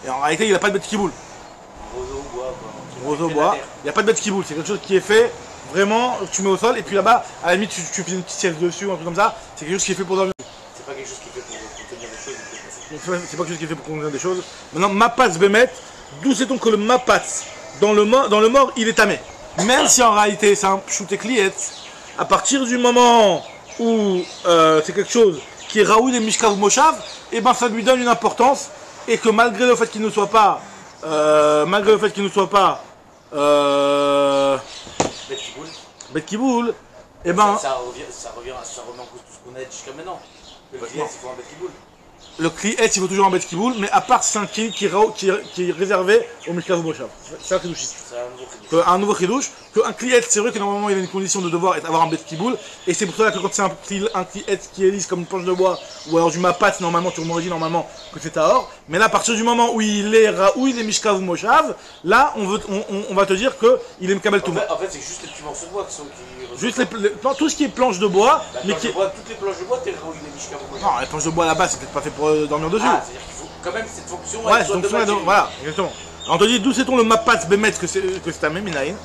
Et en réalité, il n'a pas de bête qui boule. Roseau, bois, quoi. Roseau, bois, il n'y a pas de bête qui boule. C'est quelque chose qui est fait vraiment, tu mets au sol, et puis là-bas, à la limite, tu fais une petite sieste dessus, ou un truc comme ça. C'est quelque chose qui est fait pour dormir. C'est pas quelque chose qui est fait pour contenir des choses. C'est pas quelque chose qui est fait pour contenir des choses. Maintenant, Mapatz Bemet, d'où sait-on que le Mapatz, dans le mort, il est tamé. Même si en réalité, c'est un shooté kliet, à partir du moment où c'est quelque chose qui est Raoul et Mishkav Moshav, et ben ça lui donne une importance, et que malgré le fait qu'il ne soit pas, bête qui boule, et ben ça remet en cause tout ce qu'on a dit jusqu'à maintenant. Le client, il faut un bête qui boule. le kliet, il faut toujours un bête qui boule, mais à part c'est un kliet qui est réservé au Mishkav Moshav. C'est un chidouch. C'est un nouveau client. Un nouveau chidouch, qu'un kliet, c'est vrai que normalement il a une condition de devoir avoir un bête qui boule, et c'est pour cela que quand c'est un kliet qui est lisse comme une planche de bois, ou alors du Mapatz, normalement tu m'aurais dit normalement que c'est Tahor, mais là à partir du moment où il est Mishkav ou Moshav, là on va te dire qu'il est Mekabel Touma. En fait c'est juste les petits morceaux de bois qui sont Juste tout ce qui est planche de bois, mais qui... toutes les planches de bois, t'es Raoul et Mishkav. Non, les planches de bois là-bas, c'est peut-être pas fait pour dormir dessus. Ah, c'est-à-dire qu'il faut quand même cette fonction. Ouais, cette fonction, voilà, exactement. Alors on te dit, d'où sait-on le Mapatz Bemet que c'est un Méminaïn.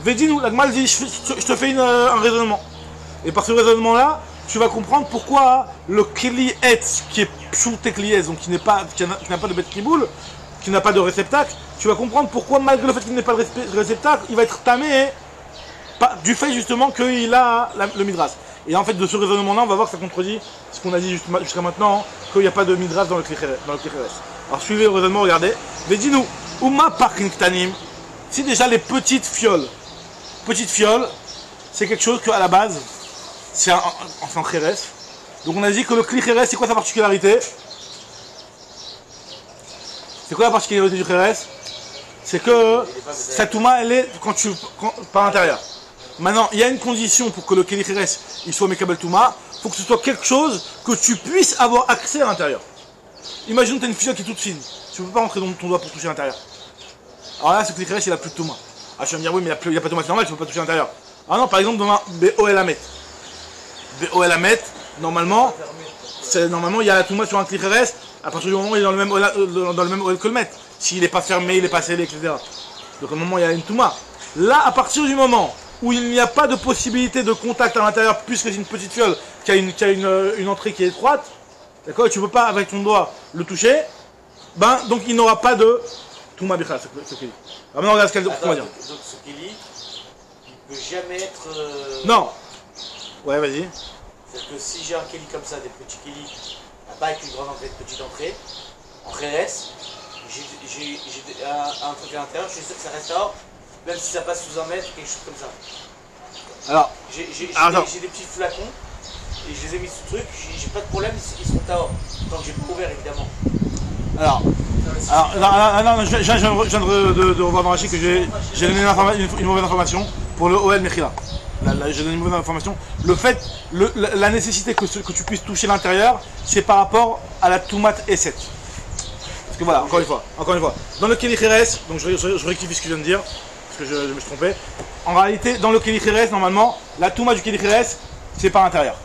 Vedis-nous, la Gmal dit, je te fais un raisonnement. Et par ce raisonnement-là, tu vas comprendre pourquoi le Kliet qui est Pshouté Kliet, donc qui n'a pas de bête qui boule, qui n'a pas de réceptacle, tu vas comprendre pourquoi, malgré le fait qu'il n'ait pas de réceptacle, il va être tamé du fait justement qu'il a le Midras. Et en fait, de ce raisonnement-là, on va voir que ça contredit ce qu'on a dit jusqu'à maintenant, qu'il n'y a pas de Midras dans le Klicheres. Alors suivez le raisonnement, regardez. Mais dis-nous, Uma Parkin Ktanim, si déjà les petites fioles, c'est quelque chose qu'à la base, c'est en Kheres. Donc on a dit que le Klicheres, c'est quoi sa particularité? C'est quoi la particularité du Kheres? C'est que sa Touma, elle est par l'intérieur. Maintenant, il y a une condition pour que le Keli Kheres il soit Mekabel Touma, il faut que ce soit quelque chose que tu puisses avoir accès à l'intérieur. Imagine que tu as une fiole qui est toute fine, tu ne peux pas rentrer dans ton doigt pour toucher l'intérieur. Alors là, ce Keli Kheres il n'a plus de Touma. Ah, tu vas me dire, oui, mais il n'y a pas de Touma, c'est normal, tu ne peux pas toucher l'intérieur. Ah non, par exemple, dans un BOL Amet. BOL Amet, normalement, il y a la Touma sur un Keli Kheres, à partir du moment où il est dans le même OL que le Met. S'il n'est pas fermé, il n'est pas scellé, etc. Donc, à un moment, il y a une Touma. Là, à partir du moment où il n'y a pas de possibilité de contact à l'intérieur, puisque c'est une petite fiole qui a une entrée qui est étroite, d'accord, et tu ne peux pas avec ton doigt le toucher, ben donc il n'aura pas de Touma Bichal, ce Keli. Alors maintenant regarde ce qu'on va dire. Donc ce Keli, il ne peut jamais être... Non. Ouais, vas-y. C'est-à-dire que si j'ai un Keli comme ça, des petits Keli, pas avec une grande entrée, de petite entrée, en Kheres, j'ai un truc à l'intérieur, je suis sûr que ça reste dehors. Même si ça passe sous un mètre, quelque chose comme ça. Alors, j'ai des petits flacons et je les ai mis sous truc, j'ai pas de problème, ils seront dehors. Tant que j'ai pas ouvert évidemment. Alors je viens de revoir dans Rachid que j'ai donné une mauvaise information pour le OL Mechila. J'ai donné une mauvaise information. Le fait, la nécessité que tu puisses toucher l'intérieur, c'est par rapport à la Toumat E7. Parce que voilà, encore une fois. Dans le Keli Kheres, donc je rectifie ce que je viens de dire. Que je me suis trompé. En réalité, dans le Keli Kheres, normalement, la Touma du Keli Kheres, c'est par l'intérieur.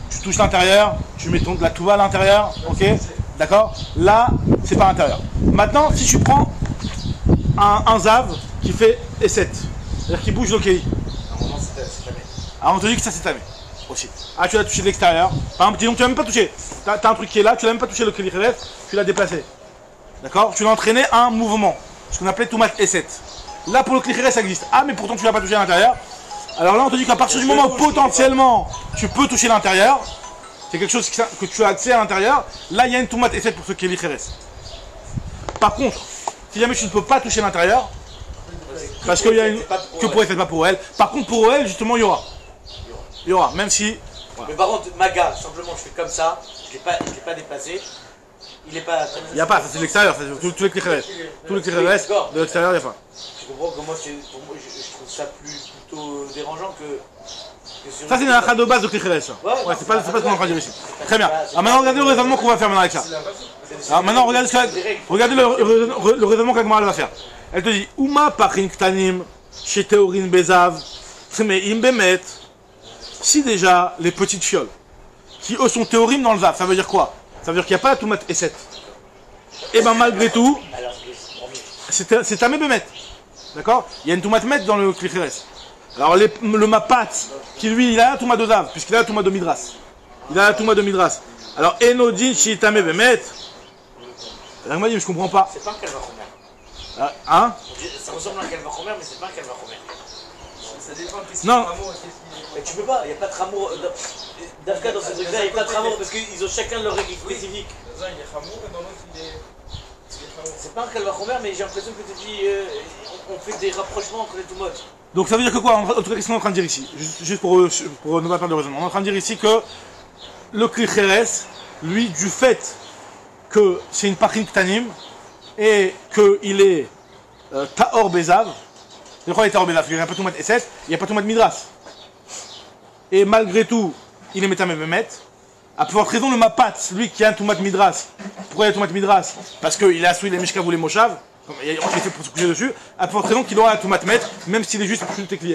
Tu touches l'intérieur, tu mets la Touma à l'intérieur, ok? D'accord? Là, c'est par l'intérieur. Maintenant, si tu prends un Zav qui fait E7, c'est-à-dire qui bouge le Keli. Normalement, c'est tamé. Alors, on te dit que ça, c'est tamé aussi. Ah, tu l'as touché de l'extérieur. Par exemple, donc tu l'as même pas touché. Tu as un truc qui est là, tu l'as même pas touché le Keli Kheres, tu l'as déplacé. D'accord? Tu l'as entraîné à un mouvement. Ce qu'on appelait Toumat E7. Là pour le Kli Kheres ça existe. Ah mais pourtant tu l'as pas touché à l'intérieur. Alors là on te dit qu'à partir du moment où potentiellement tu peux toucher l'intérieur, c'est quelque chose que tu as accès à l'intérieur, là il y a une Toumat E7 pour ce Kli Kheres. Par contre, si jamais tu ne peux pas toucher l'intérieur, parce qu'il y a une... que pour E7, pas pour OL. Par contre pour OL justement il y aura. Même si... Voilà. Mais par contre Maga, simplement je fais comme ça, je l'ai pas déplacé. Il n'est pas... Il n'y a pas, ça c'est l'extérieur, tous les Kli Kheres. Tous les Kli Kheres, de l'extérieur, il n'y a pas. Tu comprends que moi, pour moi je trouve ça plutôt dérangeant que sur... Ça c'est une halakha de base de Kli Kheres. Ouais, c'est pas ce qu'on est en train de dire ici. Très bien. Alors maintenant regardez le raisonnement qu'on va faire maintenant avec ça. Alors maintenant regardez le raisonnement qu'Agmara va faire. Elle te dit, Uma Pachin Ktanim, chez Théorin Bezav, Tmeim Bemet. Si déjà les petites fioles, qui eux sont théorim dans le Zav, ça veut dire quoi? Ça veut dire qu'il n'y a pas la Toumat Eset. Et ben malgré tout, Alors, c'est Tamé Bemet. D'accord? Il y a une Toumat Met dans le Klicheres. Alors le Mapat, qui lui, il a la Touma de Zav, puisqu'il a la Touma de Midras. Il a la Touma de Midras. Alors Enodin Shitame Bemet. Alors moi, je comprends pas. c'est pas un Kalvachomer. Hein? Ça ressemble à un Kalvachomer, mais c'est pas un Kalvachomer. Ça dépend de qu'est-ce qu'il Non. est amour et qu'est-ce qu'il est. Mais tu peux pas, il n'y a pas de Ramour. D'Afka dans ce truc-là, il n'y a pas de Ramour parce qu'ils ont chacun leur règle spécifique. Dans un il est Hamour et dans l'autre il est Hamour. C'est pas un Kalvachomer, mais j'ai l'impression que tu dis. On fait des rapprochements entre les two modes. Donc ça veut dire que quoi? En tout cas, qu'est-ce qu'on est en train de dire ici? Juste pour ne pas perdre de raisonnement. On est en train de dire ici que le Klicheres, lui, du fait que c'est une Pachim Ktanim et qu'il est Taor Bezav, c'est quoi les Taor Bezav? Il n'y a pas tout de Eset, il n'y a pas tout de Midras. Et malgré tout, il est Metamé Bemet. À plus forte raison, le Mapat, lui qui a un Toumat Midras, pourquoi il a un Toumat Midras? Parce qu'il a souillé les Mishkav ou les Moshav, il est fait pour se coucher dessus, à plus forte raison qu'il aura un Toumat Met, même s'il est juste pour chuter Klies.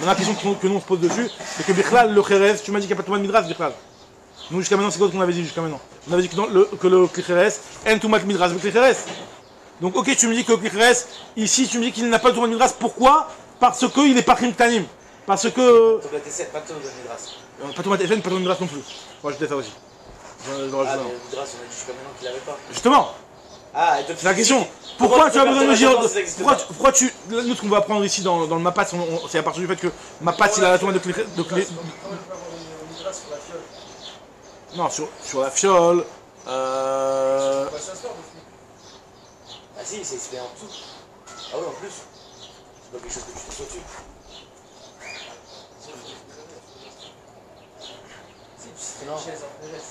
Maintenant, la question que nous on se pose dessus, c'est que Bichlal, le Kheres, tu m'as dit qu'il n'y a pas de Toumat Midras, Bichlal. Nous, jusqu'à maintenant, c'est quoi qu'on avait dit jusqu'à maintenant? On avait dit que le Klicheres, un Toumat Midras, le Klicheres. Donc, ok, tu me dis que le Klicheres, ici, tu me dis qu'il n'a pas de Toumat Midras, pourquoi? Parce qu'il n'est pas Krim Tanim. Parce que. Toumat Eset, pas de Midras. Pas Toumat Efen, pas Toumat Midras non plus. Moi, je dis ça aussi. Ah, mais Midras, on a dit jusqu'à maintenant qu'il l'avait pas. Justement, Ah, et donc c'est la question. Comment Pourquoi tu tu as peux besoin de me faire dire. ça, ça existe Pourquoi tu. Nous, ce qu'on va apprendre ici dans le Mapat, c'est à partir du fait que Mapat, il a la Toumat de Klicheres. Comment il peut avoir une Midras sur la fiole? Non, sur la fiole. On va s'asseoir dessus. Ah si, c'est bien en dessous. Ah oui, en plus. C'est pas quelque chose que tu t'assois dessus. C'est Non. une chaise en PLS.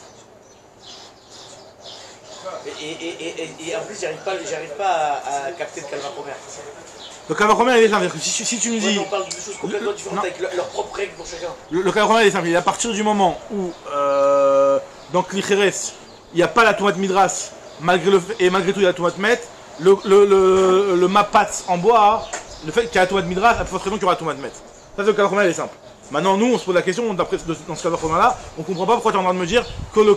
Et en plus, j'arrive pas à capter le Kalvachomer. Le Kalvachomer, il est simple. Si tu nous Ouais, dis. on parle de choses complètement différentes non. avec leurs propres règles pour chacun. Le Kalvachomer, il est simple. À partir du moment où, dans Klicheres, il n'y a pas la Toumat Midras, et malgré tout, il y a la Toumat Met, le Mapat en bois, le fait qu'il y a la Toumat Midras, à forte raison qu'il y aura la Toumat Met. Ça, c'est le Kalvachomer, il est simple. Maintenant, nous, on se pose la question, dans ce Kalvachomer-là, on ne comprend pas pourquoi tu es en train de me dire que le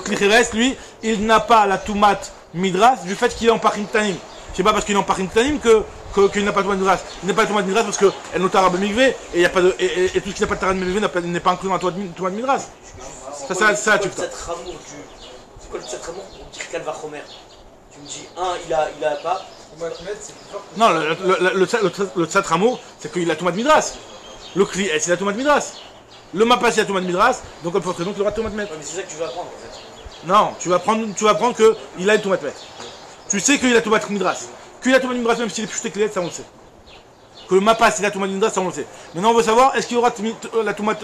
Klicheres, lui, il n'a pas la Toumat Midras du fait qu'il est en Pachim Tanim. C'est pas parce qu'il est en Pachim Tanim qu'il n'a pas de Toumat Midras. Il n'a pas de Toumat Midras parce qu'elle n'a pas de Migvé, et tout ce qui n'a pas de Taran Migvé n'est pas inclus dans la Toumat Midras. Ça, tu C'est quoi le Tsatramour pour dire Kalvachomer? Tu me dis, il a pas. Toumat Met, c'est plus fort que. Non, le Tsatramour, c'est qu'il a Toumat Midras. Le Kli, c'est la Toumat Midras. Le Mapas, c'est la Toumat Midras, donc on peut donc il aura Toumat Met. Ouais, mais c'est ça que tu vas apprendre en fait. Non, tu vas apprendre qu'il a une Toumat Met. Tu sais qu'il a Toumat Midras. Qu'il a Toumat Midras, même s'il est plus Kliet, ça on le sait. Que le Mapas, il a Toumat Midras, ça on le sait. Maintenant, on veut savoir, est-ce qu'il aura la Toumat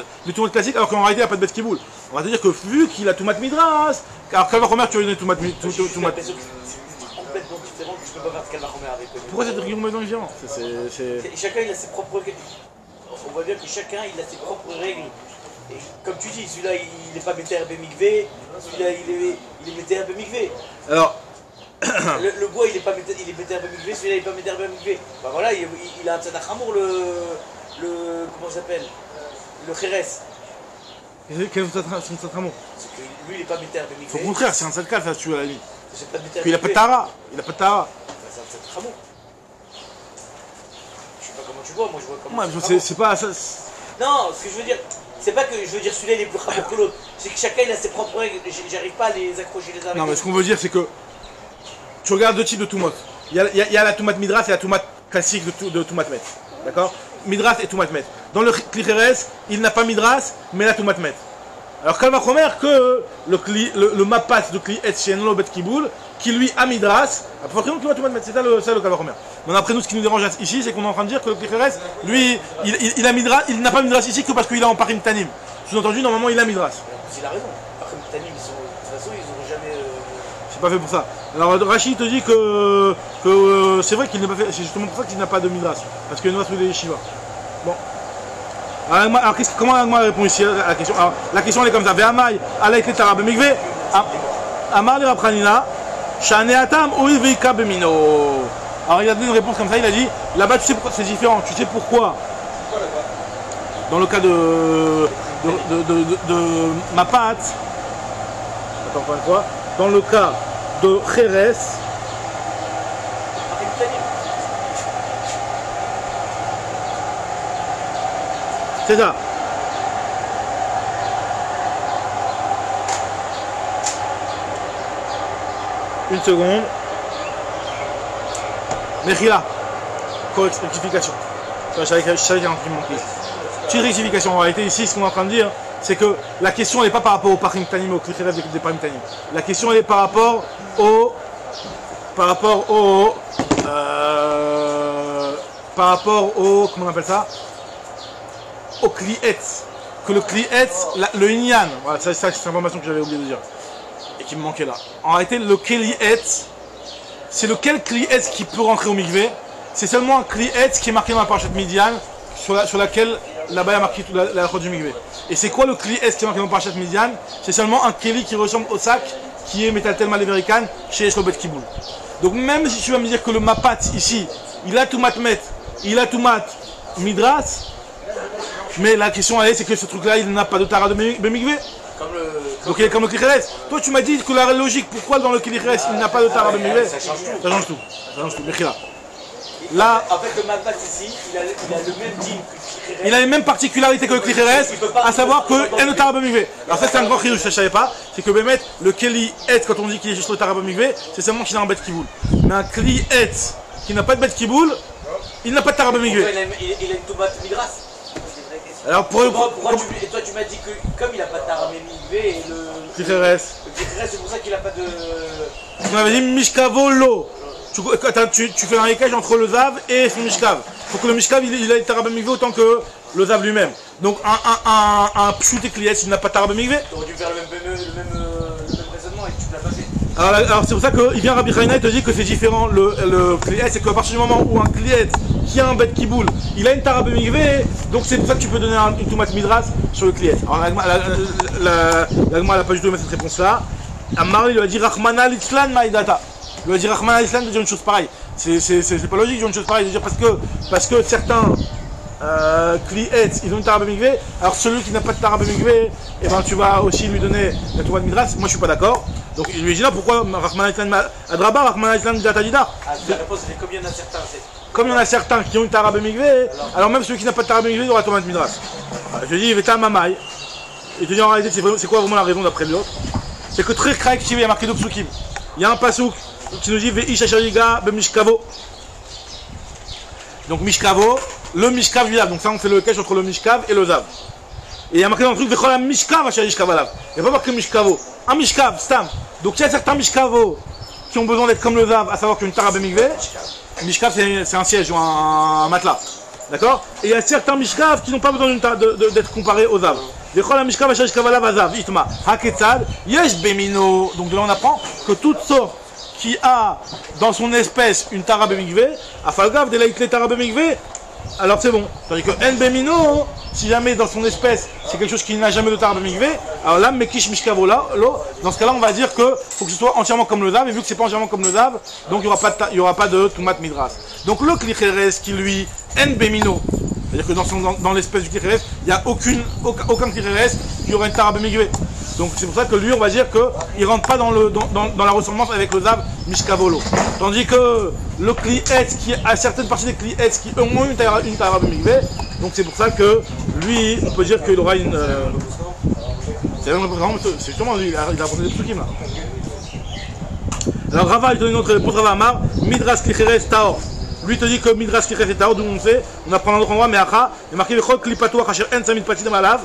classique alors qu'en réalité, il n'y a pas de Bet Kiboul. On va te dire que vu qu'il a Toumat Midras, alors Kalvachomer, tu as une Toumat. J'ai l'impression que c'est complètement différent que je peux pas faire de Kalvachomer avec eux. Pourquoi c'est complètement différent? Chacun il a ses propres règles. On voit bien que chacun il a ses propres règles. Et comme tu dis, celui-là il n'est pas BTRB Mikvé, celui-là il est BTRB Mikvé. Alors, le bois il est BTRB Mikvé, celui-là il est pas BTRB Mikvé. Bah voilà, il a un Tzadach Hamour, comment ça s'appelle? Le Kheres. quel est son Tsatramour? C'est que lui il est pas BTRB Mikvé. Au contraire, c'est un Sadkal, ça tu à la limite. C'est pas BTRB Puis il a pas de Tara. Il a pas de Tara. C'est un Tzadach Hamour. Je sais pas comment tu vois, moi je vois comment. Moi, c'est pas ça. Non, ce que je veux dire, c'est pas que je veux dire celui-là il est plus Hamour que l'autre. C'est que chacun il a ses propres règles. J'arrive pas à les accrocher les uns avec Non, mais les ce qu'on veut dire, c'est que tu regardes deux types de Toumot. Il y a la Toumat Midras et la Toumat classique de Toumat Met. D'accord? Midras et Toumat Met. Dans le Klicheres, il n'a pas Midras, mais la Toumat Met. Alors, Kalvachomer, que le Mapas de Kli Etchen Lobet Kiboul, qui lui a Midras, à peu près qu'il va Toumat Met. C'est ça le Kalvachomer. Mais après, nous, ce qui nous dérange ici, c'est qu'on est en train de dire que le Klicheres, lui, il a Midras, il n'a pas Midras ici que parce qu'il est en Parim Tanim. Sous-entendu, normalement, il a Midras. Il a raison. Après, Tanim, de toute façon, ils n'auront jamais. C'est pas fait pour ça. Alors Rachid te dit que c'est vrai qu'il n'est pas fait, c'est justement pour ça qu'il n'a pas de Midras. Parce qu'il y a une race de Yeshiva. Bon. Alors comment Agma répond ici à la question? Alors, la question elle est comme ça. Ve'amai alaik letara b'mikvé. Amar le Rapranina. Shaneatam oï veika b'mino. Alors il a donné une réponse comme ça, il a dit, là-bas tu sais pourquoi c'est différent. Tu sais pourquoi? Dans le cas de Mapat, encore une fois, dans le cas de Kheres, c'est ça. Une seconde. Mechila. Coach, rectification. Je savais qu'il y a un truc qui me manquait. Petite rectification. En réalité, ici, ce qu'on est en train de dire, c'est que la question n'est pas par rapport au Parim Tanim, au Klicheres des Parim Tanim. La question est par rapport au. Comment on appelle ça? Au Kliet. Que le Kliet, le Inyan. Voilà, c'est l'information que j'avais oublié de dire. Et qui me manquait là. En réalité, le Kliet, c'est lequel Kliet qui peut rentrer au Mikvé? C'est seulement un Kliet qui est marqué dans la parashat Midian, sur laquelle là-bas il y a marqué la route du Mikvé. Et c'est quoi le Kliet qui est marqué dans la parashat Midian? C'est seulement un Keli qui ressemble au sac, qui est Metaltel Maleverikan chez Eshlo Bet Kiboul. Donc même si tu vas me dire que le Mapat ici, il a tout matmet, il a tout mat Midras, mais la question elle est, c'est que ce truc-là, il n'a pas de Tara de Mikvé. Donc il est comme le Klicheres. Toi tu m'as dit que la logique, pourquoi dans le Klicheres il n'a pas de Tara de Mikvé? Ça change tout. Ça change tout. Ça change tout. Mechila. Là, en fait, le Mapat ici, il a le même dîme que le Klicheres. Il a les mêmes particularités que le Klicheres, à savoir que en le Tarab Mikvé. Alors ça c'est un grand chidouche, ça je savais pas, c'est que Bémet, le Keli Et, quand on dit qu'il est juste le Tarab Mikvé, c'est seulement qu'il a un bête Kiboul. Mais un Kli Et qui n'a pas de bête Kiboul, il n'a pas de Tarab Mikvé. Il a une tomate Midras. Alors pour et toi tu m'as dit que comme il n'a pas de Tarab Mikvé et le Klicheres, c'est pour ça qu'il n'a pas de. On avait dit Mishkavo Lo. Tu fais un écage entre le Zav et son Mishkav. Il faut que le Mishkav il a le Tarab Mikvé autant que le Zav lui-même. Donc un Pshut et Kliet, il n'a pas de Tarab Mikvé. Tu aurais dû faire le même raisonnement et tu ne l'as pas fait. Alors c'est pour ça qu'il vient Rabbi Chaina et te dit que c'est différent le Kliet, c'est qu'à partir du moment où un Kliet qui a un bête Kiboul, il a une Tarab Mikvé, donc c'est pour ça que tu peux donner une Toumat Midras sur le Kliet. Alors l'Agma n'a pas du tout aimé cette réponse-là. Amar il lui a dit Rachmana Litzlan Maïdata. Il lui a dit Rachmana Litzlan de dire une chose pareille. C'est pas logique de dire une chose pareille, de dire parce que certains Kliet, ils ont une Tarab Mikvé, alors celui qui n'a pas de Tarab Mikvé, eh ben tu vas aussi lui donner la Toumat Midras. Moi je suis pas d'accord. Donc il lui dit là pourquoi Rachmana Litzlan Adraba, Rachmana Litzlan Data Dida. La réponse c'est comme il y en a certains. Comme il y en a certains qui ont une Tarab Mikvé, alors même celui qui n'a pas de Tarab Mikvé aura Toumat Midras. Je dis Veta Mamai. Et te dis en réalité c'est quoi vraiment la raison d'après l'autre? C'est que très craque il y a marqué Psukim. Il y a un pasouk qui nous dit Veish Ashariga Bemishkavo. Donc Mishkavo, le Mishkav du Zav. Donc ça on fait le cache entre le Mishkav et le Zav. Et il y a marqué dans le truc Vechola Mishkav Asharishkavalav. Il n'y a pas marqué Mishkavo. Un Mishkav, Stam. Donc il y a certains Mishkavo qui ont besoin d'être comme le Zav, à savoir qu'une Tarab Mikvé. Mishkav c'est un siège ou un matelas. D'accord? Et il y a certains Mishkav qui n'ont pas besoin d'être comparés au Zav. Donc de là on apprend que toute sorte qui a dans son espèce une Tarab Mikvé, à Falgav, dès là il Tarab Mikvé, alors c'est bon. C'est-à-dire que En Bemino, si jamais dans son espèce c'est quelque chose qui n'a jamais de Tarab Mikvé, alors là, Mekish Mishkavo là, dans ce cas-là on va dire que faut que ce soit entièrement comme le Zav, et vu que c'est pas entièrement comme le Zav, donc il n'y aura pas de Toumat Midras. Donc le Klicheres qui lui, En Bemino, c'est-à-dire que dans l'espèce du Klicheres, il n'y a aucun Klicheres qui aura une Tarab Mikvé. Donc c'est pour ça que lui, on va dire qu'il ne rentre pas dans la ressemblance avec le Zav Mishkavolo. Tandis que le Kliet, qui a certaines parties des Kliets qui ont une Tarab Mikvé, donc c'est pour ça que lui, on peut dire qu'il aura une... c'est justement lui, il a apporté des trucs là. Alors Rava, il donne une autre réponse, Rava Amar, Midras Klicheres Taor. Lui te dit que Midras Klicheres et Taor, d'où on sait, on apprend dans un autre endroit, mais Acha, il y a marqué Vechol Klipato Achacher En Samit Pati Damalav.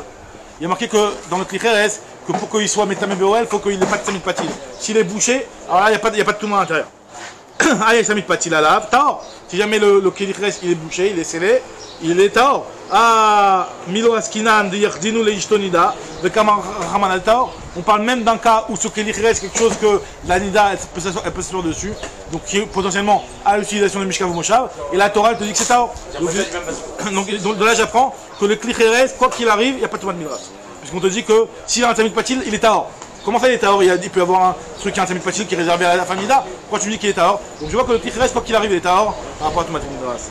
Il y a marqué que dans le Klicheres, que pour qu'il soit Metamé Beoel, il faut qu'il n'ait pas de Samit Patil. S'il est bouché, alors là, il n'y a pas de tout à l'intérieur. Ah, il y a Samit Patil à lave, Taor. Si jamais le Klicheres il est bouché, il est scellé, il est Taor. Ah, Milo Askinan de Yerdinu le Ishtonida, de Kamar Raman al Taor. On parle même d'un cas où ce Klicheres, quelque chose que la Nida elle peut s'asseoir dessus, donc qui est potentiellement à l'utilisation de Mishkav ou Moshav, et la Torah elle te dit que c'est Taor. Donc de là j'apprends que le Klicheres, quoi qu'il arrive, il n'y a pas de Toumat Midras. Puisqu'on te dit que s'il y a un Tamid Patil, il est Taor. Comment ça il est Taor? Il peut y avoir un truc qui est un Tamid Patil qui est réservé à la famille d'A. Pourquoi tu me dis qu'il est Taor? Donc je vois que le Klicheres, quoi qu'il arrive, il est Taor par rapport à Toumat Midras.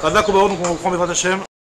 Donc on reprend Bezrat Hashem.